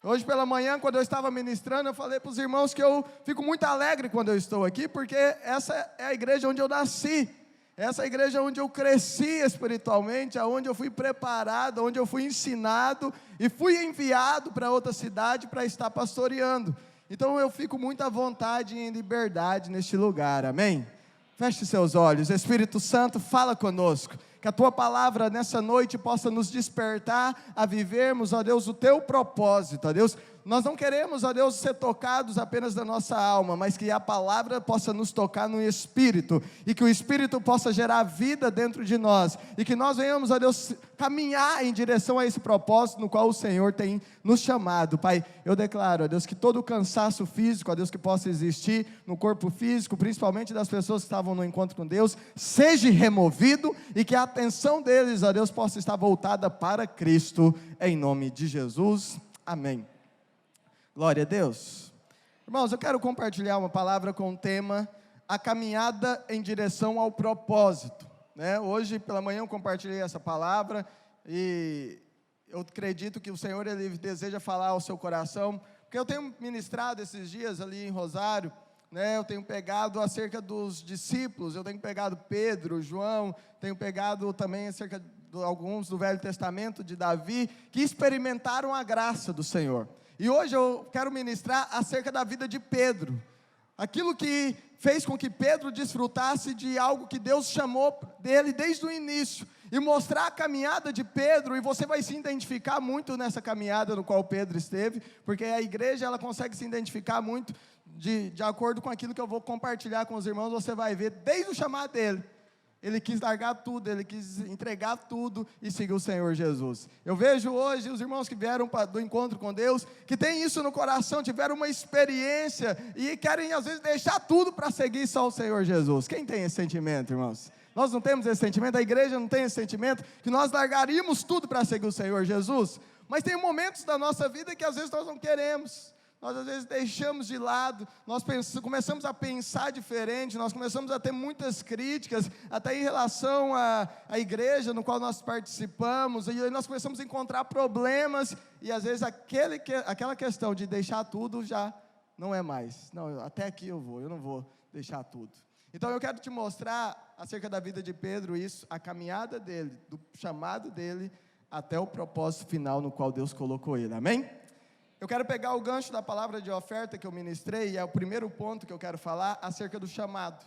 Hoje pela manhã, quando eu estava ministrando, eu falei para os irmãos que eu fico muito alegre quando eu estou aqui, porque essa é a igreja onde eu nasci, essa é a igreja onde eu cresci espiritualmente, onde eu fui preparado, onde eu fui ensinado e fui enviado para outra cidade para estar pastoreando. Então eu fico muito à vontade e em liberdade neste lugar, amém? Feche seus olhos, Espírito Santo, fala conosco. Que a Tua palavra nessa noite possa nos despertar a vivermos, ó Deus, o Teu propósito, ó Deus. Nós não queremos, ó Deus, ser tocados apenas da nossa alma, mas que a palavra possa nos tocar no Espírito, e que o Espírito possa gerar vida dentro de nós, e que nós venhamos, ó Deus, caminhar em direção a esse propósito no qual o Senhor tem nos chamado. Pai, eu declaro, ó Deus, que todo o cansaço físico, ó Deus, que possa existir no corpo físico, principalmente das pessoas que estavam no encontro com Deus, seja removido, e que a atenção deles, ó Deus, possa estar voltada para Cristo, em nome de Jesus, amém. Glória a Deus. Irmãos, eu quero compartilhar uma palavra com o tema, a caminhada em direção ao propósito, né? Hoje pela manhã eu compartilhei essa palavra, e eu acredito que o Senhor, Ele deseja falar ao seu coração, porque eu tenho ministrado esses dias ali em Rosário, né? Eu tenho pegado acerca dos discípulos, eu tenho pegado Pedro, João, tenho pegado também acerca de alguns do Velho Testamento, de Davi, que experimentaram a graça do Senhor. E hoje eu quero ministrar acerca da vida de Pedro, aquilo que fez com que Pedro desfrutasse de algo que Deus chamou dele desde o início, e mostrar a caminhada de Pedro, e você vai se identificar muito nessa caminhada no qual Pedro esteve, porque a igreja ela consegue se identificar muito de acordo com aquilo que eu vou compartilhar com os irmãos. Você vai ver desde o chamado dele, ele quis largar tudo, ele quis entregar tudo e seguir o Senhor Jesus. Eu vejo hoje os irmãos que vieram do encontro com Deus, que têm isso no coração, tiveram uma experiência e querem às vezes deixar tudo para seguir só o Senhor Jesus. Quem tem esse sentimento, irmãos? Nós não temos esse sentimento, a igreja não tem esse sentimento, que nós largaríamos tudo para seguir o Senhor Jesus. Mas tem momentos da nossa vida que às vezes nós não queremos. Nós às vezes deixamos de lado, nós começamos a pensar diferente, nós começamos a ter muitas críticas, até em relação à igreja no qual nós participamos, e aí nós começamos a encontrar problemas, e às vezes aquela questão de deixar tudo já não é mais. Não, até aqui eu não vou deixar tudo. Então eu quero te mostrar acerca da vida de Pedro isso, a caminhada dele, do chamado dele, até o propósito final no qual Deus colocou ele, amém? Eu quero pegar o gancho da palavra de oferta que eu ministrei, e é o primeiro ponto que eu quero falar, acerca do chamado.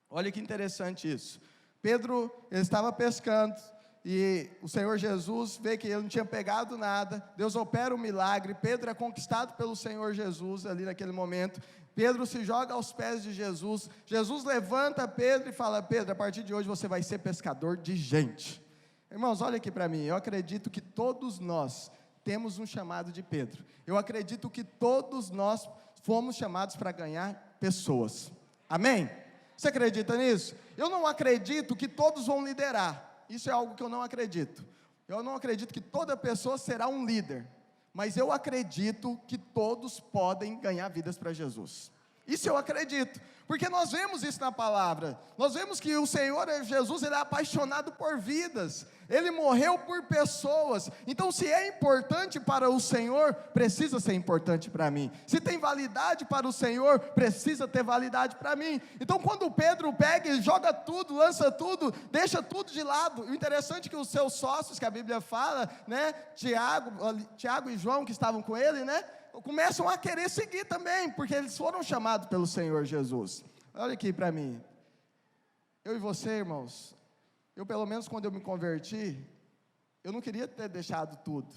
Olha que interessante isso. Pedro, ele estava pescando, e o Senhor Jesus vê que ele não tinha pegado nada, Deus opera um milagre, Pedro é conquistado pelo Senhor Jesus, ali naquele momento, Pedro se joga aos pés de Jesus, Jesus levanta Pedro e fala: Pedro, a partir de hoje você vai ser pescador de gente. Irmãos, olha aqui para mim, eu acredito que todos nós temos um chamado de Pedro. Eu acredito que todos nós fomos chamados para ganhar pessoas. Amém? Você acredita nisso? Eu não acredito que todos vão liderar. Isso é algo que eu não acredito. Eu não acredito que toda pessoa será um líder. Mas eu acredito que todos podem ganhar vidas para Jesus. Isso eu acredito, porque nós vemos isso na palavra, nós vemos que o Senhor Jesus, Ele é apaixonado por vidas, Ele morreu por pessoas, então se é importante para o Senhor, precisa ser importante para mim, se tem validade para o Senhor, precisa ter validade para mim. Então quando Pedro pega e joga tudo, lança tudo, deixa tudo de lado, o interessante é que os seus sócios, que a Bíblia fala, né, Tiago e João, que estavam com ele, né, começam a querer seguir também, porque eles foram chamados pelo Senhor Jesus. Olha aqui para mim, eu e você, irmãos, Eu, pelo menos, quando eu me converti, eu não queria ter deixado tudo,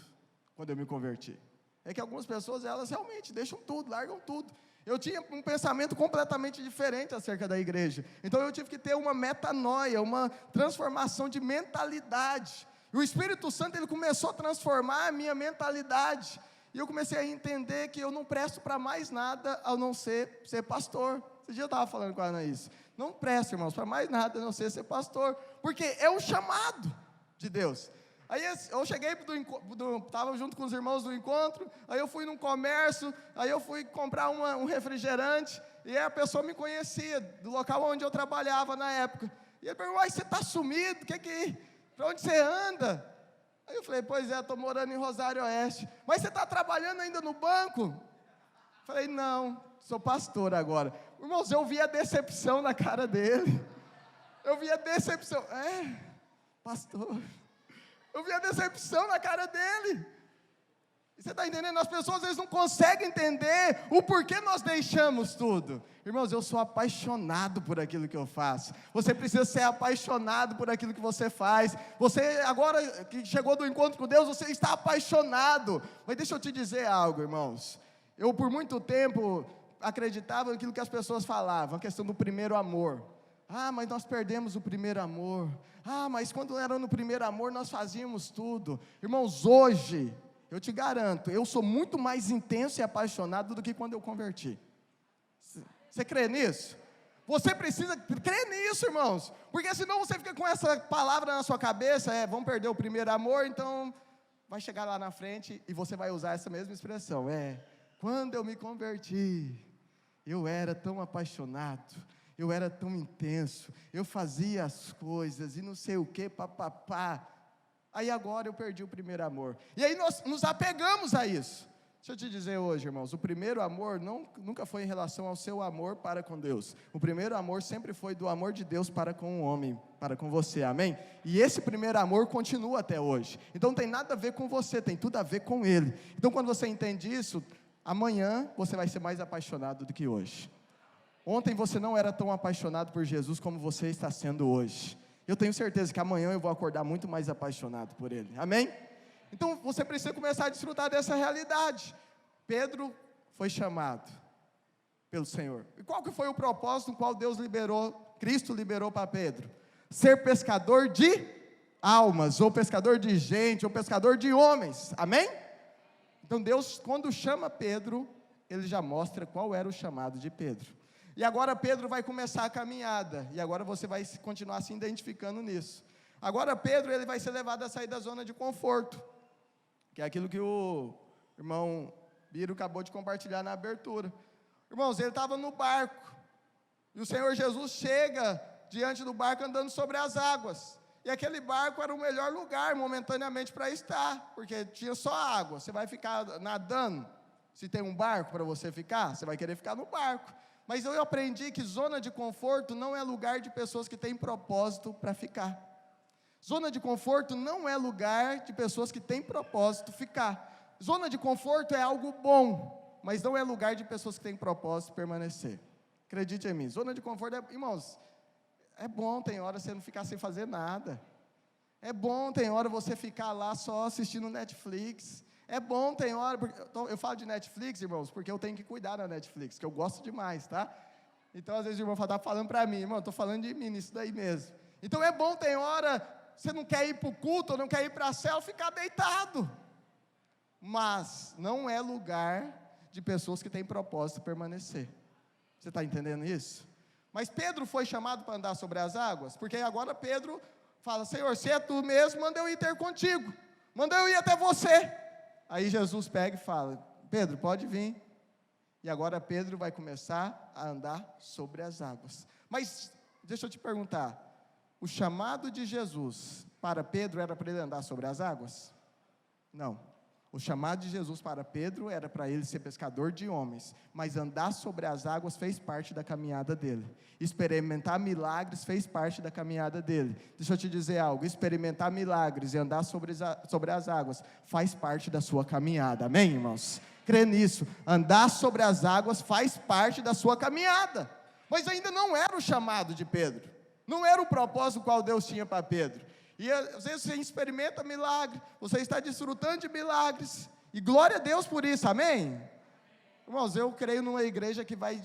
quando eu me converti. É que algumas pessoas, elas realmente deixam tudo, largam tudo. Eu tinha um pensamento completamente diferente acerca da igreja. Então eu tive que ter uma metanoia, uma transformação de mentalidade. E o Espírito Santo, ele começou a transformar a minha mentalidade. E eu comecei a entender que eu não presto para mais nada a não ser pastor. Esse dia eu estava falando com a Anaís. Não presto, irmãos, para mais nada a não ser pastor. Porque é um chamado de Deus. Aí eu cheguei, estava junto com os irmãos do encontro, aí eu fui num comércio, aí eu fui comprar um refrigerante, e aí a pessoa me conhecia, do local onde eu trabalhava na época. E ele perguntou: você está sumido, para onde você anda? Aí eu falei: pois é, estou morando em Rosário Oeste. Mas você está trabalhando ainda no banco? Falei: não, sou pastor agora. Irmãos, eu vi a decepção na cara dele. Eu vi a decepção. Pastor. Eu vi a decepção na cara dele. E você está entendendo? As pessoas às vezes não conseguem entender o porquê nós deixamos tudo. Irmãos, eu sou apaixonado por aquilo que eu faço. Você precisa ser apaixonado por aquilo que você faz. Você agora que chegou do encontro com Deus, você está apaixonado. Mas deixa eu te dizer algo, irmãos. Eu por muito tempo acreditava naquilo que as pessoas falavam, a questão do primeiro amor. Mas nós perdemos o primeiro amor. Mas quando era no primeiro amor nós fazíamos tudo. Irmãos, hoje, eu te garanto, eu sou muito mais intenso e apaixonado do que quando eu converti. Você crê nisso? Você precisa crer nisso, irmãos. Porque senão você fica com essa palavra na sua cabeça, vamos perder o primeiro amor, então vai chegar lá na frente e você vai usar essa mesma expressão. Quando eu me converti, eu era tão apaixonado. Eu era tão intenso, eu fazia as coisas e não sei o que, papapá. Aí agora eu perdi o primeiro amor. E aí nós nos apegamos a isso. Deixa eu te dizer hoje, irmãos, o primeiro amor nunca foi em relação ao seu amor para com Deus. O primeiro amor sempre foi do amor de Deus para com o homem, para com você, amém? E esse primeiro amor continua até hoje. Então não tem nada a ver com você, tem tudo a ver com Ele. Então quando você entende isso, amanhã você vai ser mais apaixonado do que hoje. Ontem você não era tão apaixonado por Jesus como você está sendo hoje. Eu tenho certeza que amanhã eu vou acordar muito mais apaixonado por Ele, amém? Então você precisa começar a desfrutar dessa realidade. Pedro foi chamado pelo Senhor. E qual que foi o propósito no qual Cristo liberou para Pedro? Ser pescador de almas, ou pescador de gente, ou pescador de homens, amém? Então Deus, quando chama Pedro, Ele já mostra qual era o chamado de Pedro. E agora Pedro vai começar a caminhada, e agora você vai continuar se identificando nisso. Agora Pedro, ele vai ser levado a sair da zona de conforto, que é aquilo que o irmão Biro acabou de compartilhar na abertura. Irmãos, ele estava no barco, e o Senhor Jesus chega diante do barco andando sobre as águas, e aquele barco era o melhor lugar momentaneamente para estar, porque tinha só água. Você vai ficar nadando? Se tem um barco para você ficar, você vai querer ficar no barco. Mas eu aprendi que zona de conforto não é lugar de pessoas que têm propósito para ficar. Zona de conforto não é lugar de pessoas que têm propósito ficar. Zona de conforto é algo bom, mas não é lugar de pessoas que têm propósito permanecer. Acredite em mim, zona de conforto irmãos, é bom, tem hora você não ficar sem fazer nada. É bom, tem hora você ficar lá só assistindo Netflix. É bom, tem hora, eu falo de Netflix, irmãos, porque eu tenho que cuidar da Netflix, que eu gosto demais, tá? Então, às vezes o irmão está falando para mim, irmão, estou falando de mim, nisso daí mesmo. Então, é bom, tem hora, você não quer ir para o culto, ou não quer ir para a célula, ficar deitado. Mas, não é lugar de pessoas que têm propósito permanecer. Você está entendendo isso? Mas Pedro foi chamado para andar sobre as águas, porque agora Pedro fala: Senhor, se é tu mesmo, manda eu ir ter contigo, manda eu ir até você. Aí Jesus pega e fala: Pedro, pode vir. E agora Pedro vai começar a andar sobre as águas. Mas, deixa eu te perguntar, o chamado de Jesus para Pedro era para ele andar sobre as águas? Não. O chamado de Jesus para Pedro era para ele ser pescador de homens, mas andar sobre as águas fez parte da caminhada dele. Experimentar milagres fez parte da caminhada dele. Deixa eu te dizer algo: experimentar milagres e andar sobre as águas faz parte da sua caminhada, amém, irmãos? Crê nisso, andar sobre as águas faz parte da sua caminhada, mas ainda não era o chamado de Pedro. Não era o propósito qual Deus tinha para Pedro. E às vezes você experimenta milagre, você está desfrutando de milagres, e glória a Deus por isso, amém? Irmãos, eu creio numa igreja que vai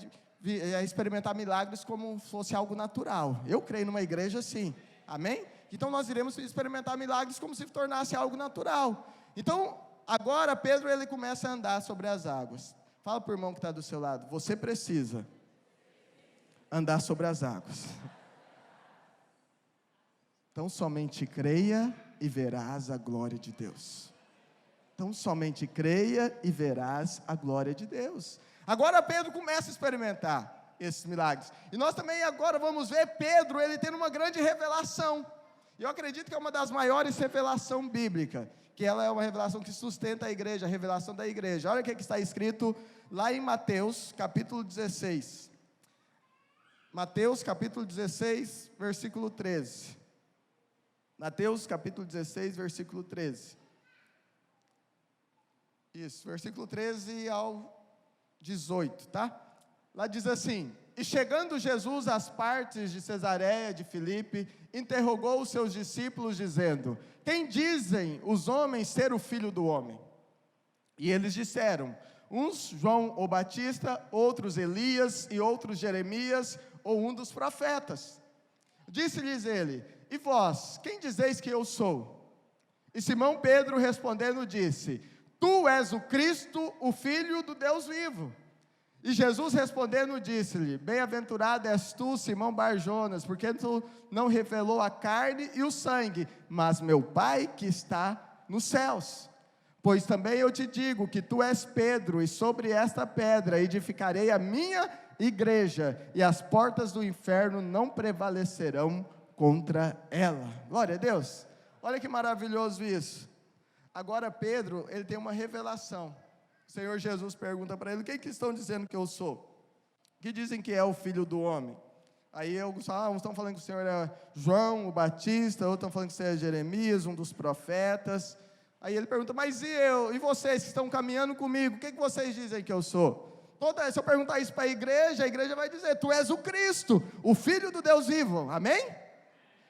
experimentar milagres como fosse algo natural. Eu creio numa igreja assim, amém? Então nós iremos experimentar milagres como se tornasse algo natural. Então, agora Pedro ele começa a andar sobre as águas. Fala para o irmão que está do seu lado, você precisa andar sobre as águas. Então somente creia e verás a glória de Deus. Então somente creia e verás a glória de Deus. Agora Pedro começa a experimentar esses milagres. E nós também agora vamos ver Pedro, ele tendo uma grande revelação. Eu acredito que é uma das maiores revelações bíblicas, que ela é uma revelação que sustenta a igreja, a revelação da igreja. Olha o que está escrito lá em Mateus, capítulo 16. Mateus, capítulo 16, versículo 13. Mateus, capítulo 16, versículo 13. Isso, versículo 13 ao 18, tá? Lá diz assim: E chegando Jesus às partes de Cesareia de Filipe, interrogou os seus discípulos, dizendo: Quem dizem os homens ser o Filho do Homem? E eles disseram: uns João o Batista, outros Elias, e outros Jeremias, ou um dos profetas. Disse-lhes ele: E vós, quem dizeis que eu sou? E Simão Pedro respondendo disse: Tu és o Cristo, o Filho do Deus vivo. E Jesus respondendo disse-lhe: Bem-aventurado és tu, Simão Bar-Jonas, porque tu não revelou a carne e o sangue, mas meu Pai que está nos céus. Pois também eu te digo que tu és Pedro, e sobre esta pedra edificarei a minha igreja, e as portas do inferno não prevalecerão contra ela. Glória a Deus. Olha que maravilhoso isso. Agora Pedro, ele tem uma revelação. O Senhor Jesus pergunta para ele: Quem que estão dizendo que eu sou? Que dizem que é o Filho do Homem? Aí uns estão falando que o Senhor é João o Batista, outros estão falando que você é Jeremias, um dos profetas. Aí ele pergunta: Mas e eu? E vocês que estão caminhando comigo? O que vocês dizem que eu sou? Se eu perguntar isso para a igreja vai dizer: Tu és o Cristo, o Filho do Deus vivo. Amém?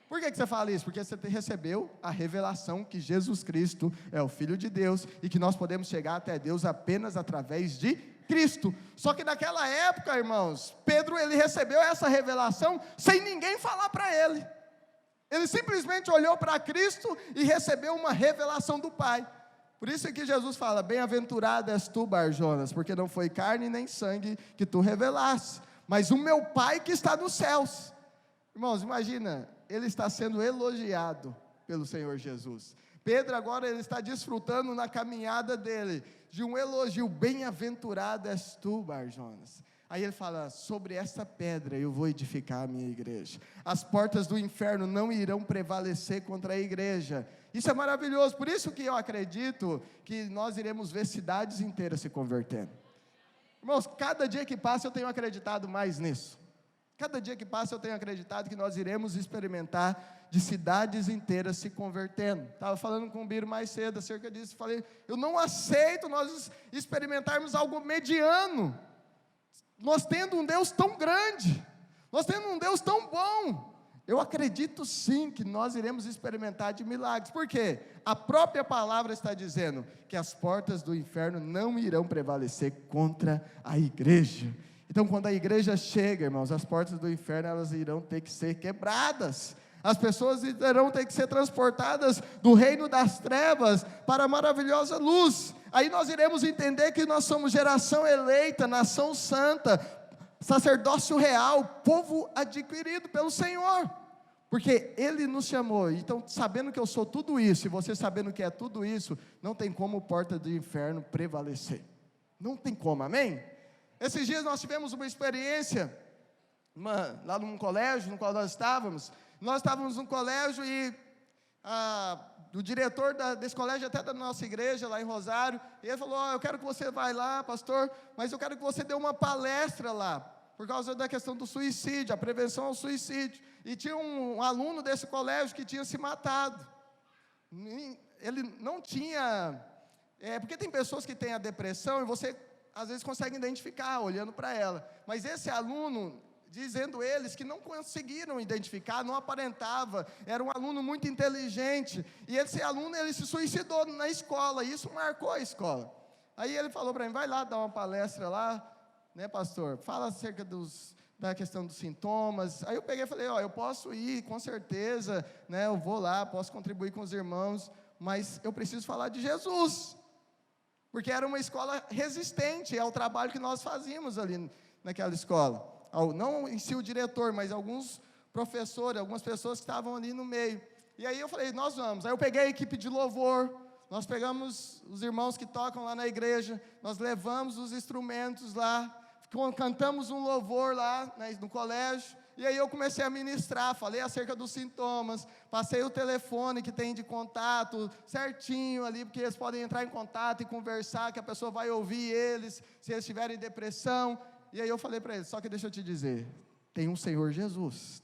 Por que você fala isso? Porque você recebeu a revelação que Jesus Cristo é o Filho de Deus, e que nós podemos chegar até Deus apenas através de Cristo. Só que naquela época, irmãos, Pedro ele recebeu essa revelação sem ninguém falar para ele. Ele simplesmente olhou para Cristo e recebeu uma revelação do Pai. Por isso é que Jesus fala: Bem-aventurado és tu, Bar-Jonas, porque não foi carne nem sangue que tu revelaste, mas o meu Pai que está nos céus. Irmãos, imagina, ele está sendo elogiado pelo Senhor Jesus. Pedro agora ele está desfrutando na caminhada dele de um elogio: Bem-aventurado és tu, Bar-Jonas. Aí ele fala: Sobre essa pedra eu vou edificar a minha igreja. As portas do inferno não irão prevalecer contra a igreja. Isso é maravilhoso. Por isso que eu acredito que nós iremos ver cidades inteiras se convertendo. Irmãos, cada dia que passa eu tenho acreditado mais nisso. Cada dia que passa eu tenho acreditado que nós iremos experimentar de cidades inteiras se convertendo. Estava falando com o Biro mais cedo acerca disso. Falei: eu não aceito nós experimentarmos algo mediano. Nós tendo um Deus tão grande, nós tendo um Deus tão bom, eu acredito sim que nós iremos experimentar de milagres. Por quê? A própria palavra está dizendo que as portas do inferno não irão prevalecer contra a igreja. Então quando a igreja chega, irmãos, as portas do inferno elas irão ter que ser quebradas. As pessoas irão ter que ser transportadas do reino das trevas para a maravilhosa luz. Aí nós iremos entender que nós somos geração eleita, nação santa, sacerdócio real, povo adquirido pelo Senhor, porque Ele nos chamou. Então, sabendo que eu sou tudo isso, e você sabendo que é tudo isso, não tem como porta do inferno prevalecer. Não tem como, amém? Esses dias nós tivemos uma experiência, lá num colégio no qual nós estávamos num colégio e o diretor desse colégio, até da nossa igreja lá em Rosário, e ele falou: eu quero que você vá lá, pastor, mas eu quero que você dê uma palestra lá, por causa da questão do suicídio, a prevenção ao suicídio. E tinha um aluno desse colégio que tinha se matado. Ele não tinha, porque tem pessoas que têm a depressão, e você às vezes consegue identificar olhando para ela, mas esse aluno dizendo eles que não conseguiram identificar, não aparentava, era um aluno muito inteligente, e esse aluno, ele se suicidou na escola, e isso marcou a escola. Aí ele falou para mim, vai lá dar uma palestra lá, né, pastor, fala acerca da questão dos sintomas. Aí eu peguei e falei, eu posso ir, com certeza, né, eu vou lá, posso contribuir com os irmãos, mas eu preciso falar de Jesus, porque era uma escola resistente ao trabalho que nós fazíamos ali naquela escola. Não em si o diretor, mas alguns professores, algumas pessoas que estavam ali no meio. E aí eu falei, nós vamos. Aí eu peguei a equipe de louvor, nós pegamos os irmãos que tocam lá na igreja, nós levamos os instrumentos lá, cantamos um louvor lá no colégio, e aí eu comecei a ministrar, falei acerca dos sintomas, passei o telefone que tem de contato certinho ali, porque eles podem entrar em contato e conversar, que a pessoa vai ouvir eles, se eles tiverem depressão. E aí eu falei para eles, só que deixa eu te dizer, tem um Senhor Jesus.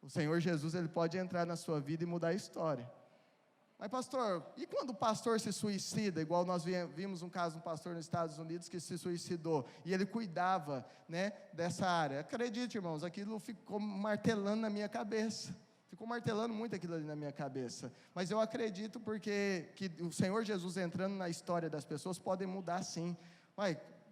O Senhor Jesus, ele pode entrar na sua vida e mudar a história. Mas pastor, e quando o pastor se suicida, igual nós vimos um caso de um pastor nos Estados Unidos que se suicidou, e ele cuidava, né, dessa área. Acredite, irmãos, aquilo ficou martelando na minha cabeça. Ficou martelando muito aquilo ali na minha cabeça. Mas eu acredito porque que o Senhor Jesus entrando na história das pessoas pode mudar sim.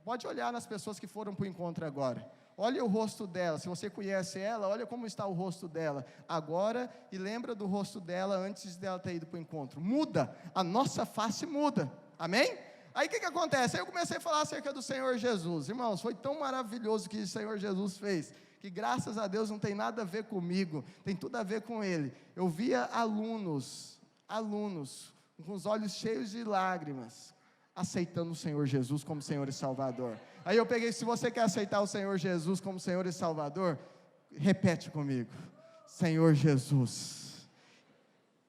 Pode olhar nas pessoas que foram para o encontro agora. Olha o rosto dela, se você conhece ela, olha como está o rosto dela agora, e lembra do rosto dela antes dela ter ido para o encontro. Muda, a nossa face muda, amém? Aí o que acontece? Aí eu comecei a falar acerca do Senhor Jesus. Irmãos, foi tão maravilhoso o que o Senhor Jesus fez, que graças a Deus não tem nada a ver comigo, tem tudo a ver com Ele. Eu via alunos, com os olhos cheios de lágrimas, aceitando o Senhor Jesus como Senhor e Salvador. Aí eu peguei, se você quer aceitar o Senhor Jesus como Senhor e Salvador, repete comigo, Senhor Jesus.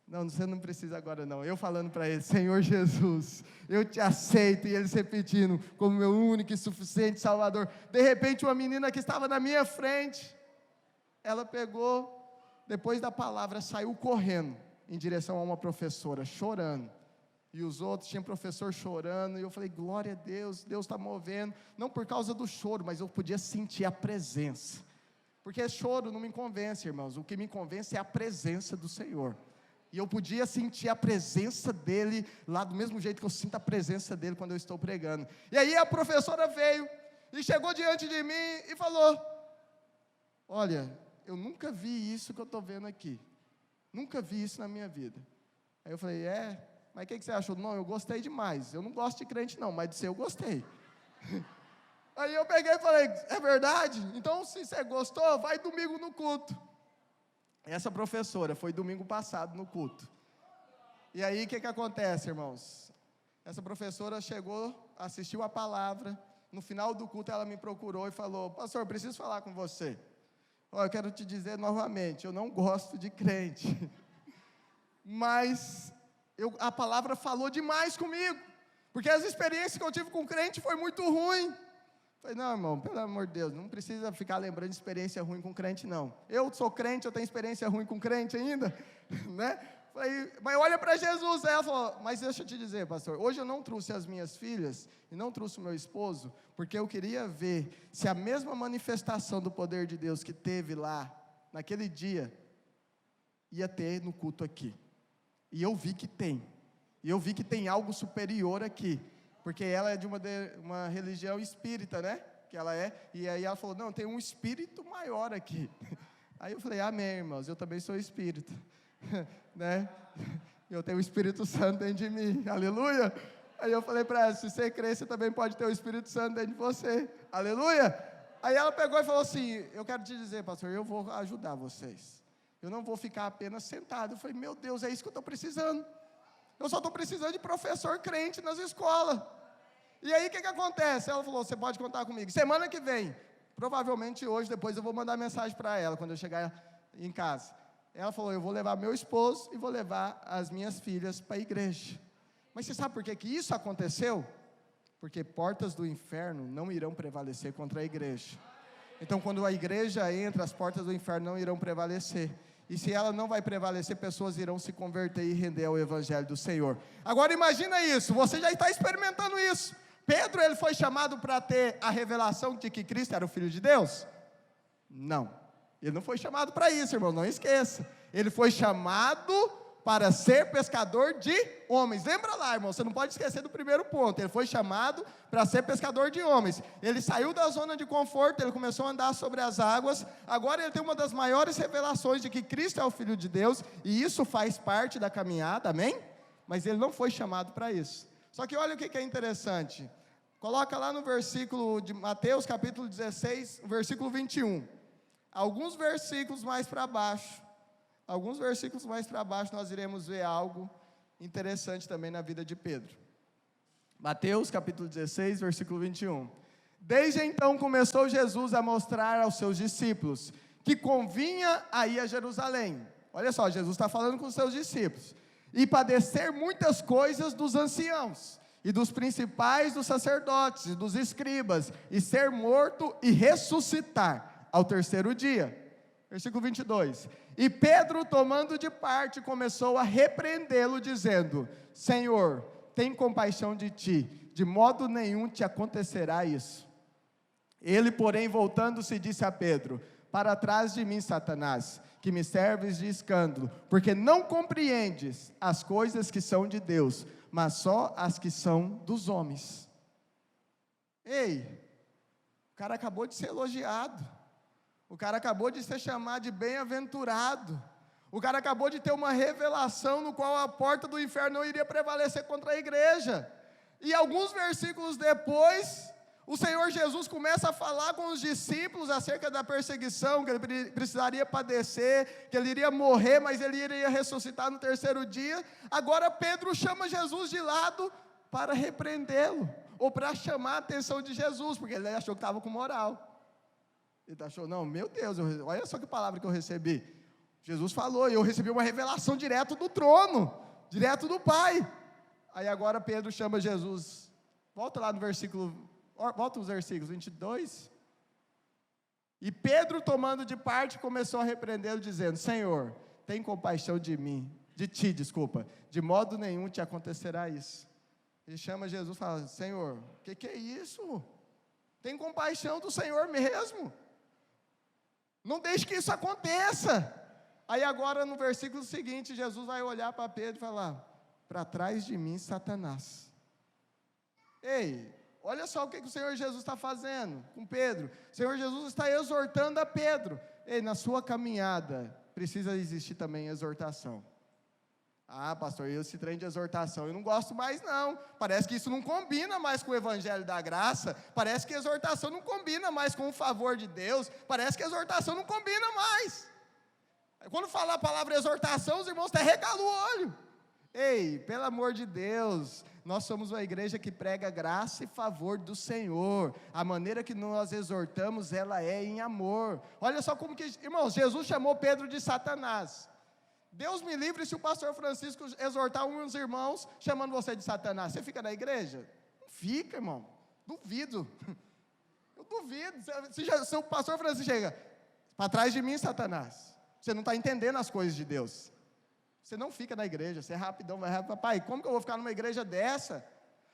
Não, você não precisa agora não, eu falando para ele, Senhor Jesus, eu te aceito, e eles repetindo, como meu único e suficiente Salvador. De repente uma menina que estava na minha frente, ela pegou, depois da palavra, saiu correndo, em direção a uma professora, chorando. E os outros, tinha professor chorando, e eu falei, glória a Deus, Deus está movendo, não por causa do choro, mas eu podia sentir a presença, porque choro não me convence, irmãos, o que me convence é a presença do Senhor, e eu podia sentir a presença dEle, lá do mesmo jeito que eu sinto a presença dEle quando eu estou pregando. E aí a professora veio, e chegou diante de mim, e falou, olha, eu nunca vi isso que eu estou vendo aqui, nunca vi isso na minha vida. Aí eu falei, mas o que você achou? Não, eu gostei demais, eu não gosto de crente não, mas de você eu gostei. Aí eu peguei e falei, é verdade? Então se você gostou, vai domingo no culto. Essa professora foi domingo passado no culto. E aí o que acontece, irmãos? Essa professora chegou, assistiu a palavra, no final do culto ela me procurou e falou, pastor, eu preciso falar com você. Eu quero te dizer novamente, eu não gosto de crente, mas a palavra falou demais comigo, porque as experiências que eu tive com crente foi muito ruim. Falei, não, irmão, pelo amor de Deus, não precisa ficar lembrando de experiência ruim com crente, não. Eu sou crente, eu tenho experiência ruim com crente ainda, né? Falei, mas olha para Jesus. Aí ela falou, mas deixa eu te dizer, pastor, hoje eu não trouxe as minhas filhas, e não trouxe o meu esposo, porque eu queria ver se a mesma manifestação do poder de Deus que teve lá, naquele dia, ia ter no culto aqui. E eu vi que tem, e eu vi que tem algo superior aqui, porque ela é de uma religião espírita, né, que ela é, e aí ela falou, não, tem um espírito maior aqui. Aí eu falei, amém, irmãos, eu também sou espírita, né, eu tenho o Espírito Santo dentro de mim, aleluia. Aí eu falei para ela, se você crer, você também pode ter o Espírito Santo dentro de você, aleluia. Aí ela pegou e falou assim, eu quero te dizer, pastor, eu vou ajudar vocês. Eu não vou ficar apenas sentado. Eu falei, meu Deus, é isso que eu estou precisando. Eu só estou precisando de professor crente nas escolas. E aí o que acontece? Ela falou, você pode contar comigo. Semana que vem, provavelmente hoje, depois eu vou mandar mensagem para ela, quando eu chegar em casa. Ela falou, eu vou levar meu esposo e vou levar as minhas filhas para a igreja. Mas você sabe por que isso aconteceu? Porque portas do inferno não irão prevalecer contra a igreja. Então quando a igreja entra, as portas do inferno não irão prevalecer. E se ela não vai prevalecer, pessoas irão se converter e render ao evangelho do Senhor. Agora imagina isso, você já está experimentando isso. Pedro, ele foi chamado para ter a revelação de que Cristo era o Filho de Deus? Não, ele não foi chamado para isso, irmão, não esqueça. Ele foi chamado para ser pescador de homens. Lembra lá, irmão, você não pode esquecer do primeiro ponto. Ele foi chamado para ser pescador de homens. Ele saiu da zona de conforto, ele começou a andar sobre as águas. Agora ele tem uma das maiores revelações de que Cristo é o Filho de Deus, e isso faz parte da caminhada, amém? Mas ele não foi chamado para isso. Só que olha o que é interessante. Coloca lá no versículo de Mateus, capítulo 16, versículo 21. Alguns versículos mais para baixo, nós iremos ver algo interessante também na vida de Pedro. Mateus, capítulo 16, versículo 21. Desde então começou Jesus a mostrar aos seus discípulos que convinha a ir a Jerusalém. Olha só, Jesus está falando com os seus discípulos. E padecer muitas coisas dos anciãos, e dos principais dos sacerdotes, e dos escribas, e ser morto e ressuscitar ao terceiro dia. Versículo 22. E Pedro, tomando de parte, começou a repreendê-lo, dizendo: Senhor, tem compaixão de ti, de modo nenhum te acontecerá isso. Ele, porém, voltando-se, disse a Pedro: Para trás de mim, Satanás, que me serves de escândalo, porque não compreendes as coisas que são de Deus, mas só as que são dos homens. Ei, o cara acabou de ser elogiado, o cara acabou de ser chamado de bem-aventurado, o cara acabou de ter uma revelação no qual a porta do inferno não iria prevalecer contra a igreja, e alguns versículos depois, o Senhor Jesus começa a falar com os discípulos acerca da perseguição, que ele precisaria padecer, que ele iria morrer, mas ele iria ressuscitar no terceiro dia. Agora Pedro chama Jesus de lado para repreendê-lo, ou para chamar a atenção de Jesus, porque ele achou que estava com moral. Ele achou, não, meu Deus, olha só que palavra que eu recebi. Jesus falou, e eu recebi uma revelação direto do trono, direto do Pai. Aí agora Pedro chama Jesus, volta lá no versículo, volta os versículos 22. E Pedro, tomando de parte, começou a repreendê-lo, dizendo: Senhor, tem compaixão de ti, de modo nenhum te acontecerá isso. Ele chama Jesus e fala: Senhor, o que é isso? Tem compaixão do Senhor mesmo. Não deixe que isso aconteça. Aí agora no versículo seguinte, Jesus vai olhar para Pedro e falar: para trás de mim, Satanás. Ei, olha só o que o Senhor Jesus está fazendo com Pedro. O Senhor Jesus está exortando a Pedro. Ei, na sua caminhada, precisa existir também exortação. Ah, pastor, esse trem de exortação eu não gosto mais não. Parece que isso não combina mais com o evangelho da graça. Parece que exortação não combina mais com o favor de Deus. Parece que exortação não combina mais. Quando falar a palavra exortação, os irmãos até regalam o olho. Ei, pelo amor de Deus, nós somos uma igreja que prega graça e favor do Senhor. A maneira que nós exortamos, ela é em amor. Olha só como que, irmãos, Jesus chamou Pedro de Satanás. Deus me livre se o pastor Francisco exortar uns irmãos chamando você de Satanás. Você fica na igreja? Não fica, irmão. Duvido. Eu duvido. Se o pastor Francisco chega: para trás de mim, Satanás, você não está entendendo as coisas de Deus. Você não fica na igreja, você é rapidão, vai rápido. Papai, como que eu vou ficar numa igreja dessa?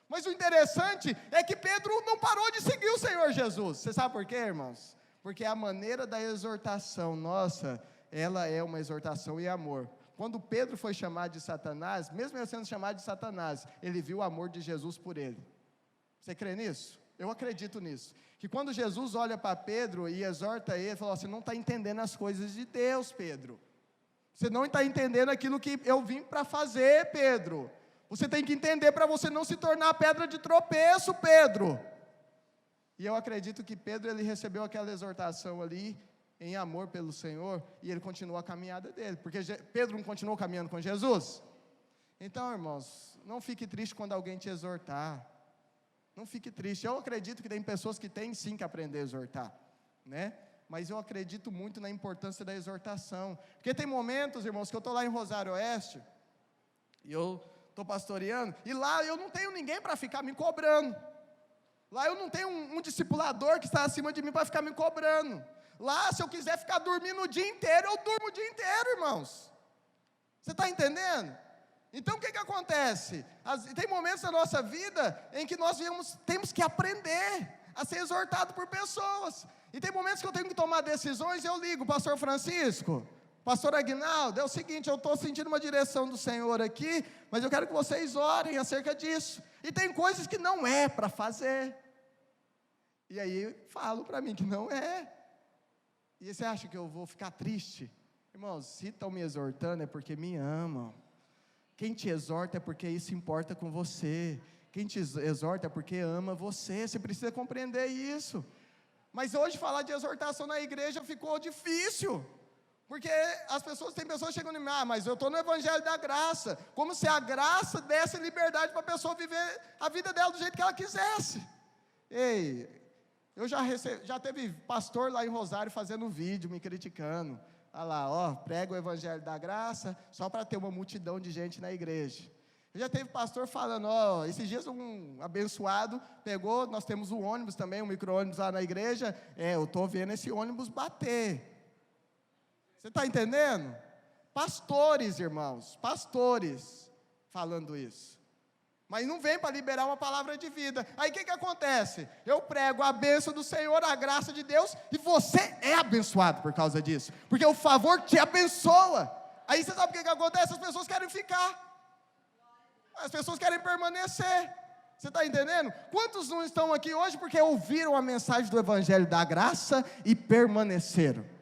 Mas o interessante é que Pedro não parou de seguir o Senhor Jesus. Você sabe por quê, irmãos? Porque a maneira da exortação nossa, ela é uma exortação em amor. Quando Pedro foi chamado de Satanás, mesmo ele sendo chamado de Satanás, ele viu o amor de Jesus por ele. Você crê nisso? Eu acredito nisso. Que quando Jesus olha para Pedro e exorta ele, ele fala: você não está entendendo as coisas de Deus, Pedro. Você não está entendendo aquilo que eu vim para fazer, Pedro. Você tem que entender para você não se tornar pedra de tropeço, Pedro. E eu acredito que Pedro, ele recebeu aquela exortação ali, em amor pelo Senhor, e ele continuou a caminhada dele, porque Pedro não continuou caminhando com Jesus. Então, irmãos, não fique triste quando alguém te exortar. Não fique triste. Eu acredito que tem pessoas que têm sim que aprender a exortar, né? Mas eu acredito muito na importância da exortação, porque tem momentos, irmãos, que eu estou lá em Rosário Oeste, e eu estou pastoreando, e lá eu não tenho ninguém para ficar me cobrando, lá eu não tenho um discipulador que está acima de mim para ficar me cobrando, lá se eu quiser ficar dormindo o dia inteiro, eu durmo o dia inteiro, irmãos, você está entendendo? Então o que acontece? Tem momentos da nossa vida em que nós temos que aprender a ser exortado por pessoas. E tem momentos que eu tenho que tomar decisões e eu ligo, pastor Francisco, pastor Aguinaldo, é o seguinte, eu estou sentindo uma direção do Senhor aqui, mas eu quero que vocês orem acerca disso. E tem coisas que não é para fazer. E aí falo para mim que não é. E você acha que eu vou ficar triste? Irmãos, se estão me exortando é porque me amam. Quem te exorta é porque isso importa com você. Quem te exorta é porque ama você. Você precisa compreender isso. Mas hoje falar de exortação na igreja ficou difícil. Porque tem pessoas chegando em mim, mas eu estou no Evangelho da Graça. Como se a graça desse liberdade para a pessoa viver a vida dela do jeito que ela quisesse. Ei, eu já teve pastor lá em Rosário fazendo vídeo, me criticando. Olha lá, prega o Evangelho da Graça, só para ter uma multidão de gente na igreja. Já teve pastor falando, esses dias um abençoado pegou, nós temos um ônibus também, um micro-ônibus lá na igreja, eu estou vendo esse ônibus bater. Você está entendendo? Pastores, irmãos, pastores falando isso. Mas não vem para liberar uma palavra de vida. Aí o que acontece? Eu prego a bênção do Senhor, a graça de Deus, e você é abençoado por causa disso. Porque o favor te abençoa. Aí você sabe o que acontece? As pessoas querem ficar. As pessoas querem permanecer. Você está entendendo? Quantos não estão aqui hoje porque ouviram a mensagem do Evangelho da Graça e permaneceram?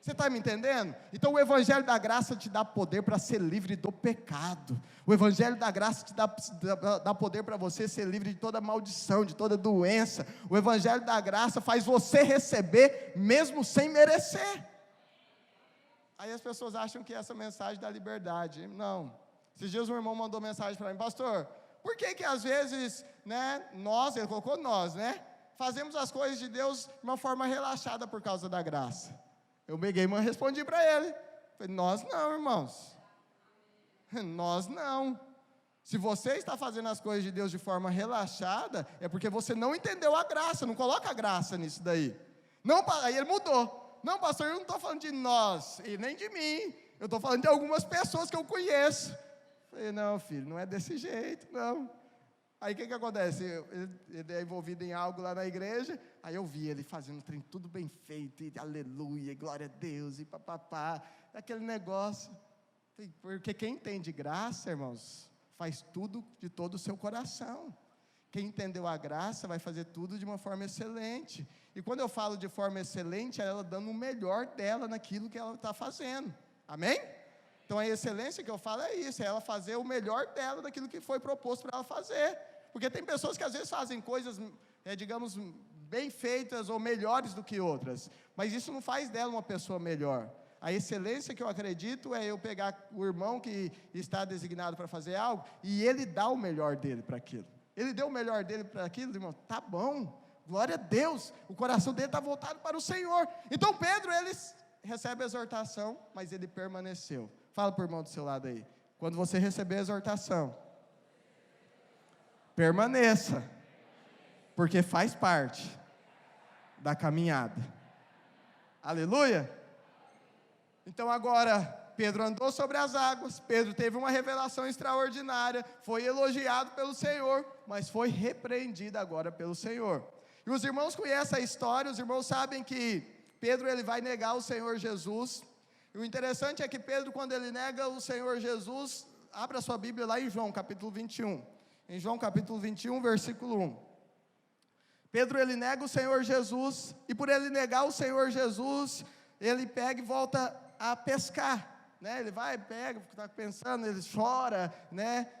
Você está me entendendo? Então o Evangelho da Graça te dá poder para ser livre do pecado. O Evangelho da Graça te dá poder para você ser livre de toda maldição, de toda doença. O Evangelho da Graça faz você receber mesmo sem merecer. Aí as pessoas acham que essa mensagem dá liberdade. Não. Esses dias um irmão mandou mensagem para mim, pastor, por que às vezes, ele colocou nós, fazemos as coisas de Deus de uma forma relaxada por causa da graça? Eu peguei e respondi para ele, falei, nós não, irmãos, nós não. Se você está fazendo as coisas de Deus de forma relaxada, é porque você não entendeu a graça, não coloca a graça nisso daí. Não, aí ele mudou, não pastor, eu não estou falando de nós, e nem de mim, eu estou falando de algumas pessoas que eu conheço. Falei, não filho, não é desse jeito, não. Aí o que acontece? Ele é envolvido em algo lá na igreja, aí eu vi ele fazendo o trem tudo bem feito, e aleluia, e glória a Deus, e papapá, aquele negócio. Porque quem entende graça, irmãos, faz tudo de todo o seu coração. Quem entendeu a graça vai fazer tudo de uma forma excelente. E quando eu falo de forma excelente, é ela dando o melhor dela naquilo que ela está fazendo. Amém? Então a excelência que eu falo é isso, é ela fazer o melhor dela daquilo que foi proposto para ela fazer. Porque tem pessoas que às vezes fazem coisas, digamos, bem feitas ou melhores do que outras, mas isso não faz dela uma pessoa melhor. A excelência que eu acredito é eu pegar o irmão que está designado para fazer algo e ele dá o melhor dele para aquilo. Ele deu o melhor dele para aquilo, irmão, tá bom, glória a Deus, o coração dele está voltado para o Senhor. Então Pedro, ele recebe a exortação, mas ele permaneceu. Fala para o irmão do seu lado aí, quando você receber a exortação, permaneça, porque faz parte da caminhada. Aleluia? Então agora, Pedro andou sobre as águas, Pedro teve uma revelação extraordinária, foi elogiado pelo Senhor, mas foi repreendido agora pelo Senhor. E os irmãos conhecem a história, os irmãos sabem que Pedro ele vai negar o Senhor Jesus. E o interessante é que Pedro, quando ele nega o Senhor Jesus, abra sua Bíblia lá em João capítulo 21. Em João capítulo 21, versículo 1. Pedro ele nega o Senhor Jesus, e por ele negar o Senhor Jesus, ele pega e volta a pescar. Ele vai, pega, está pensando, ele chora,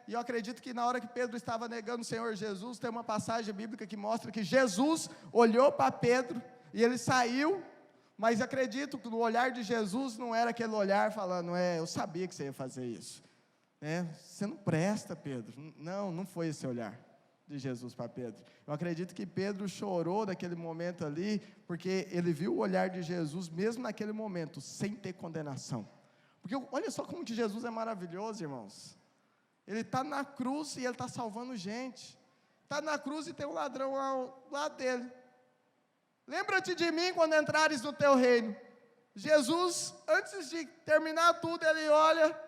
e eu acredito que na hora que Pedro estava negando o Senhor Jesus, tem uma passagem bíblica que mostra que Jesus olhou para Pedro, e ele saiu, mas acredito que no olhar de Jesus não era aquele olhar falando, eu sabia que você ia fazer isso, você não presta, Pedro. Não foi esse olhar de Jesus para Pedro. Eu acredito que Pedro chorou naquele momento ali, porque ele viu o olhar de Jesus, mesmo naquele momento, sem ter condenação. Porque olha só como que Jesus é maravilhoso, irmãos. Ele está na cruz e ele está salvando gente. Está na cruz e tem um ladrão ao lado dele. Lembra-te de mim quando entrares no teu reino. Jesus, antes de terminar tudo, ele olha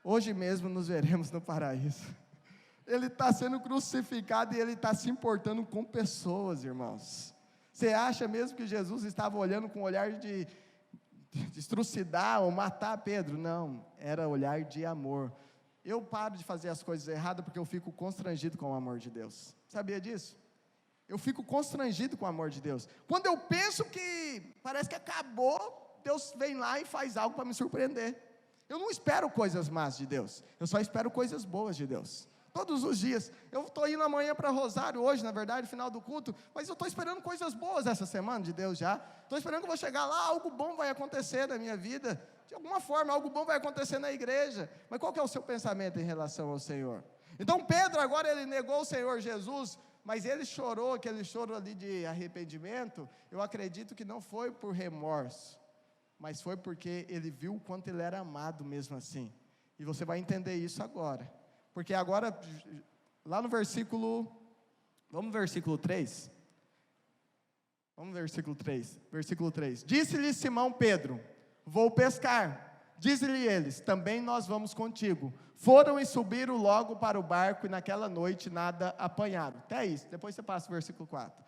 hoje mesmo nos veremos no paraíso. Ele está sendo crucificado e ele está se importando com pessoas, irmãos. Você acha mesmo que Jesus estava olhando com um olhar de estrucidar ou matar Pedro? Não, era olhar de amor. Eu paro de fazer as coisas erradas porque eu fico constrangido com o amor de Deus. Sabia disso? Eu fico constrangido com o amor de Deus. Quando eu penso que parece que acabou, Deus vem lá e faz algo para me surpreender. Eu não espero coisas más de Deus, eu só espero coisas boas de Deus. Todos os dias, eu estou indo amanhã para Rosário, hoje na verdade, final do culto, mas eu estou esperando coisas boas essa semana de Deus já, estou esperando que eu vou chegar lá, algo bom vai acontecer na minha vida, de alguma forma, algo bom vai acontecer na igreja, mas qual que é o seu pensamento em relação ao Senhor? Então Pedro agora ele negou o Senhor Jesus, mas ele chorou, aquele choro ali de arrependimento, eu acredito que não foi por remorso, mas foi porque ele viu o quanto ele era amado mesmo assim, e você vai entender isso agora. Porque agora, lá no versículo, vamos no versículo 3? Vamos no versículo 3. Disse-lhe Simão Pedro, vou pescar. Diz-lhe eles, também nós vamos contigo. Foram e subiram logo para o barco e naquela noite nada apanharam. Até isso, depois você passa o versículo 4.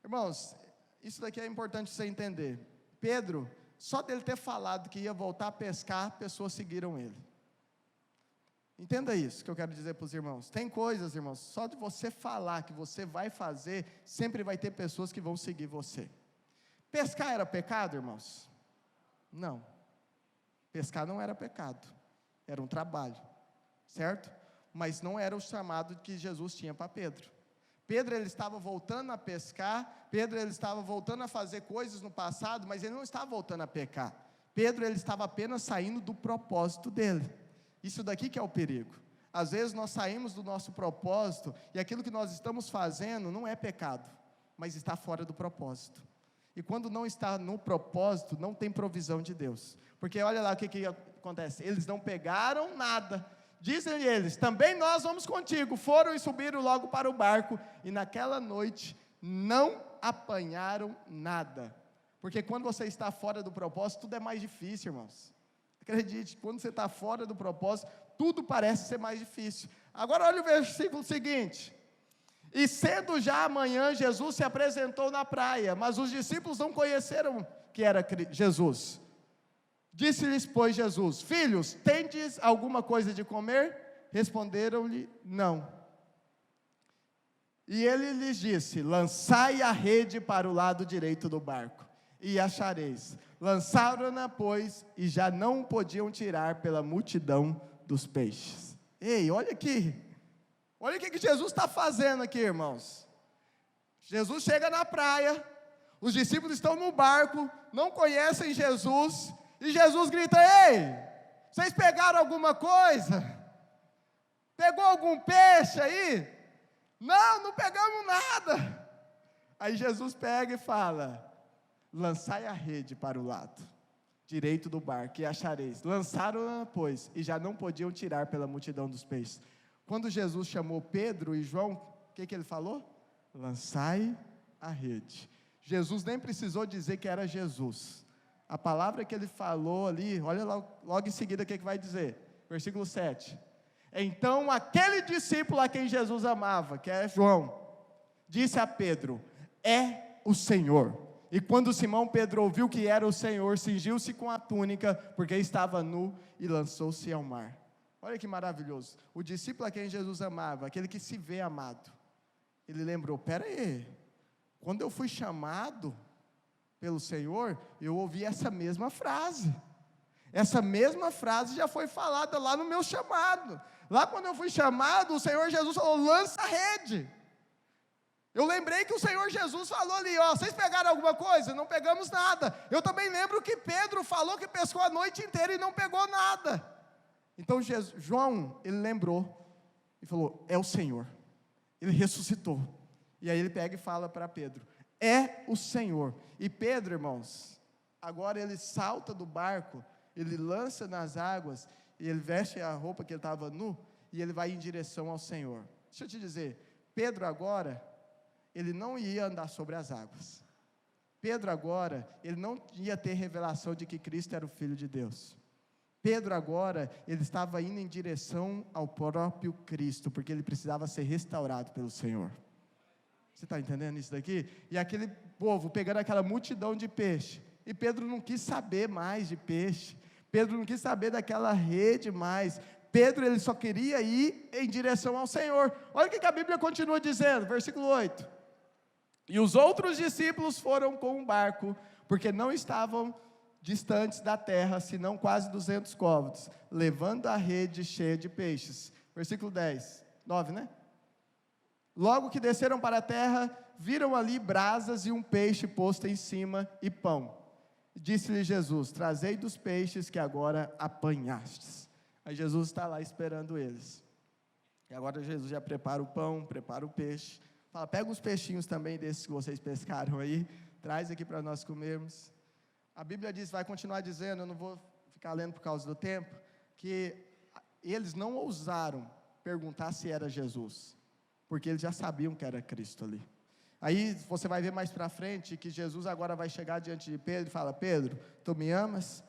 Irmãos, isso daqui é importante você entender. Pedro, só dele ter falado que ia voltar a pescar, pessoas seguiram ele. Entenda isso que eu quero dizer para os irmãos. Tem coisas, irmãos, só de você falar que você vai fazer, sempre vai ter pessoas que vão seguir você. Pescar era pecado, irmãos? Não. Pescar não era pecado. Era um trabalho, certo? Mas não era o chamado que Jesus tinha para Pedro. Pedro, ele estava voltando a pescar, Pedro, ele estava voltando a fazer coisas no passado, mas ele não estava voltando a pecar. Pedro, ele estava apenas saindo do propósito dele. Isso daqui que é o perigo. Às vezes nós saímos do nosso propósito, e aquilo que nós estamos fazendo não é pecado, mas está fora do propósito. E quando não está no propósito, não tem provisão de Deus. Porque olha lá o que acontece, eles não pegaram nada, dizem eles, também nós vamos contigo, foram e subiram logo para o barco, e naquela noite não apanharam nada. Porque quando você está fora do propósito, tudo é mais difícil, irmãos. Acredite, quando você está fora do propósito, tudo parece ser mais difícil. Agora olha o versículo seguinte. E sendo já amanhã, Jesus se apresentou na praia, mas os discípulos não conheceram que era Jesus. Disse-lhes, pois, Jesus, filhos, tendes alguma coisa de comer? Responderam-lhe, não. E ele lhes disse, lançai a rede para o lado direito do barco, e achareis. Lançaram-na, pois, e já não podiam tirar pela multidão dos peixes. Ei, olha aqui. Olha o que Jesus está fazendo aqui, irmãos. Jesus chega na praia, os discípulos estão no barco, não conhecem Jesus, e Jesus grita, ei, vocês pegaram alguma coisa? Pegou algum peixe aí? Não, não pegamos nada. Aí Jesus pega e fala, lançai a rede para o lado direito do barco e achareis. Lançaram-na, pois, e já não podiam tirar pela multidão dos peixes. Quando Jesus chamou Pedro e João, o que ele falou? Lançai a rede. Jesus nem precisou dizer que era Jesus. A palavra que ele falou ali, olha logo em seguida o que vai dizer. Versículo 7. Então aquele discípulo a quem Jesus amava, que é João, disse a Pedro, é o Senhor. E quando Simão Pedro ouviu que era o Senhor, cingiu-se com a túnica, porque estava nu, e lançou-se ao mar. Olha que maravilhoso. O discípulo a quem Jesus amava, aquele que se vê amado, ele lembrou, espera aí, quando eu fui chamado pelo Senhor, eu ouvi essa mesma frase. Essa mesma frase já foi falada lá no meu chamado. Lá quando eu fui chamado, o Senhor Jesus falou, lança a rede. Eu lembrei que o Senhor Jesus falou ali, ó, vocês pegaram alguma coisa? Não pegamos nada. Eu também lembro que Pedro falou que pescou a noite inteira e não pegou nada. Então João, ele lembrou e falou, é o Senhor. Ele ressuscitou. E aí ele pega e fala para Pedro, é o Senhor. E Pedro, irmãos, agora ele salta do barco, ele lança nas águas, e ele veste a roupa que ele estava nu, e ele vai em direção ao Senhor. Deixa eu te dizer, Pedro agora, ele não ia andar sobre as águas. Pedro agora, ele não ia ter revelação de que Cristo era o Filho de Deus. Pedro agora, ele estava indo em direção ao próprio Cristo, porque ele precisava ser restaurado pelo Senhor. Você está entendendo isso daqui? E aquele povo pegando aquela multidão de peixe, e Pedro não quis saber mais de peixe, Pedro não quis saber daquela rede mais, Pedro ele só queria ir em direção ao Senhor. Olha o que a Bíblia continua dizendo, versículo 8, e os outros discípulos foram com um barco, porque não estavam distantes da terra, senão quase 200 côvados, levando a rede cheia de peixes. Versículo 10, 9, né? Logo que desceram para a terra, viram ali brasas e um peixe posto em cima e pão. Disse-lhe Jesus: trazei dos peixes que agora apanhastes. Aí Jesus está lá esperando eles. E agora Jesus já prepara o pão, prepara o peixe. Fala, pega uns peixinhos também desses que vocês pescaram aí, traz aqui para nós comermos. A Bíblia diz, vai continuar dizendo, eu não vou ficar lendo por causa do tempo, que eles não ousaram perguntar se era Jesus, porque eles já sabiam que era Cristo ali. Aí você vai ver mais para frente, que Jesus agora vai chegar diante de Pedro e fala, Pedro, tu me amas?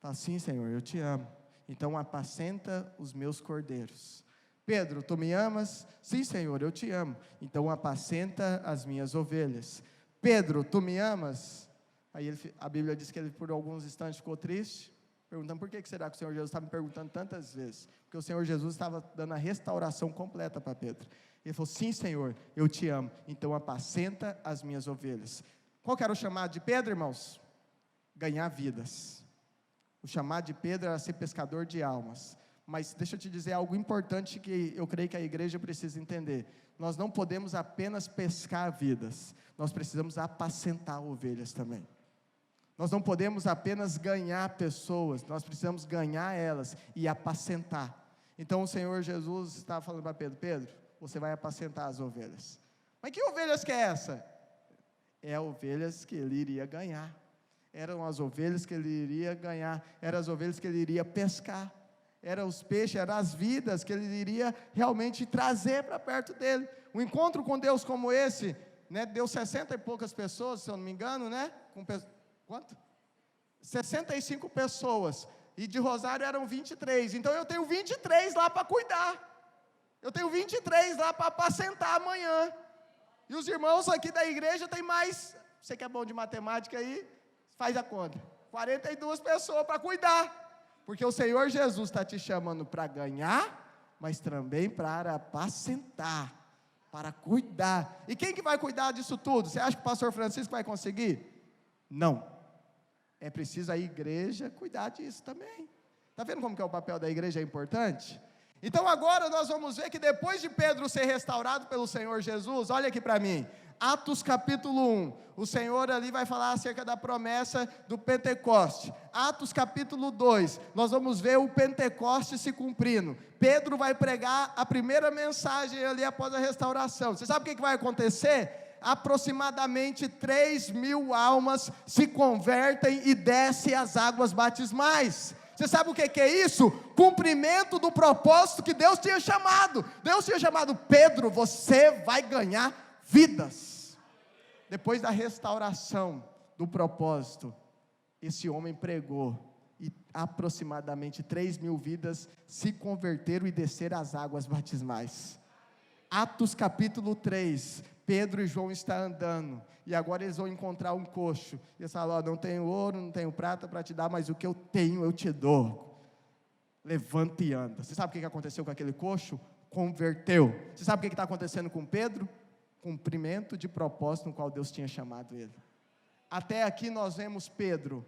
Fala, sim Senhor, eu te amo, então apacenta os meus cordeiros. Pedro, tu me amas? Sim Senhor, eu te amo, então apacenta as minhas ovelhas. Pedro, tu me amas? Aí a Bíblia diz que ele por alguns instantes ficou triste, perguntando, por que será que o Senhor Jesus está me perguntando tantas vezes? Porque o Senhor Jesus estava dando a restauração completa para Pedro. Ele falou, sim Senhor, eu te amo, então apacenta as minhas ovelhas. Qual que era o chamado de Pedro, irmãos? Ganhar vidas. O chamado de Pedro era ser pescador de almas. Mas deixa eu te dizer algo importante que eu creio que a igreja precisa entender. Nós não podemos apenas pescar vidas, nós precisamos apacentar ovelhas também. Nós não podemos apenas ganhar pessoas, nós precisamos ganhar elas e apacentar. Então o Senhor Jesus estava falando para Pedro, Pedro, você vai apacentar as ovelhas. Mas que ovelhas que é essa? É ovelhas que ele iria ganhar. Eram as ovelhas que ele iria ganhar, eram as ovelhas que ele iria pescar, eram os peixes, eram as vidas que ele iria realmente trazer para perto dele. Um encontro com Deus como esse, né, deu 60 e poucas pessoas, se eu não me engano, né? Quanto? 65 pessoas, e de Rosário eram 23, então eu tenho 23 lá para cuidar, eu tenho 23 lá para apacentar amanhã, e os irmãos aqui da igreja tem mais, você que é bom de matemática aí, faz a conta, 42 pessoas para cuidar, porque o Senhor Jesus está te chamando para ganhar, mas também para apacentar, para cuidar. E quem que vai cuidar disso tudo? Você acha que o pastor Francisco vai conseguir? Não. É preciso a igreja cuidar disso também. Está vendo como que é o papel da igreja é importante? Então agora nós vamos ver que depois de Pedro ser restaurado pelo Senhor Jesus, olha aqui para mim, Atos capítulo 1, o Senhor ali vai falar acerca da promessa do Pentecoste. Atos capítulo 2, nós vamos ver o Pentecoste se cumprindo. Pedro vai pregar a primeira mensagem ali após a restauração. Você sabe o que vai acontecer? Aproximadamente 3.000 almas se convertem e descem as águas batismais. Você sabe o que é isso? Cumprimento do propósito que Deus tinha chamado. Deus tinha chamado Pedro, você vai ganhar vidas. Depois da restauração do propósito, esse homem pregou e aproximadamente 3.000 vidas se converteram e desceram as águas batismais. Atos capítulo 3, Pedro e João estão andando, e agora eles vão encontrar um coxo, e eles falam, não tenho ouro, não tenho prata para te dar, mas o que eu tenho eu te dou, levanta e anda. Você sabe o que aconteceu com aquele coxo? Converteu. Você sabe o que está acontecendo com Pedro? Cumprimento de propósito no qual Deus tinha chamado ele. Até aqui nós vemos Pedro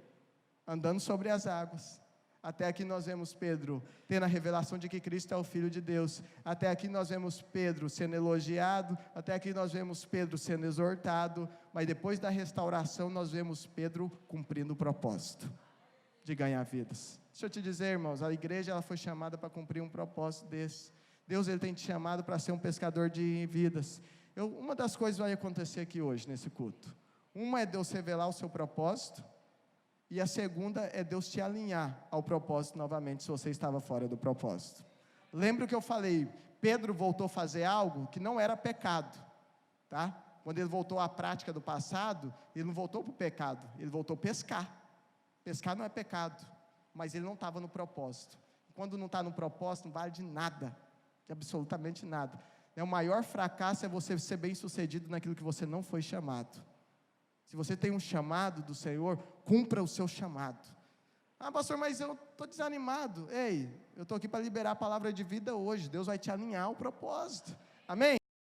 andando sobre as águas, até aqui nós vemos Pedro tendo a revelação de que Cristo é o Filho de Deus, até aqui nós vemos Pedro sendo elogiado, até aqui nós vemos Pedro sendo exortado, mas depois da restauração nós vemos Pedro cumprindo o propósito de ganhar vidas. Deixa eu te dizer, irmãos, a igreja ela foi chamada para cumprir um propósito desse. Deus ele tem te chamado para ser um pescador de vidas. Uma das coisas vai acontecer aqui hoje nesse culto, uma é Deus revelar o seu propósito, e a segunda é Deus te alinhar ao propósito novamente, se você estava fora do propósito. Lembra o que eu falei, Pedro voltou a fazer algo que não era pecado, tá? Quando ele voltou à prática do passado, ele não voltou para o pecado, ele voltou a pescar. Pescar não é pecado, mas ele não estava no propósito. Quando não está no propósito, não vale de nada, de absolutamente nada. O maior fracasso é você ser bem sucedido naquilo que você não foi chamado. Se você tem um chamado do Senhor, cumpra o seu chamado. Ah, pastor, mas eu estou desanimado. Ei, eu estou aqui para liberar a palavra de vida hoje. Deus vai te alinhar ao propósito. Amém?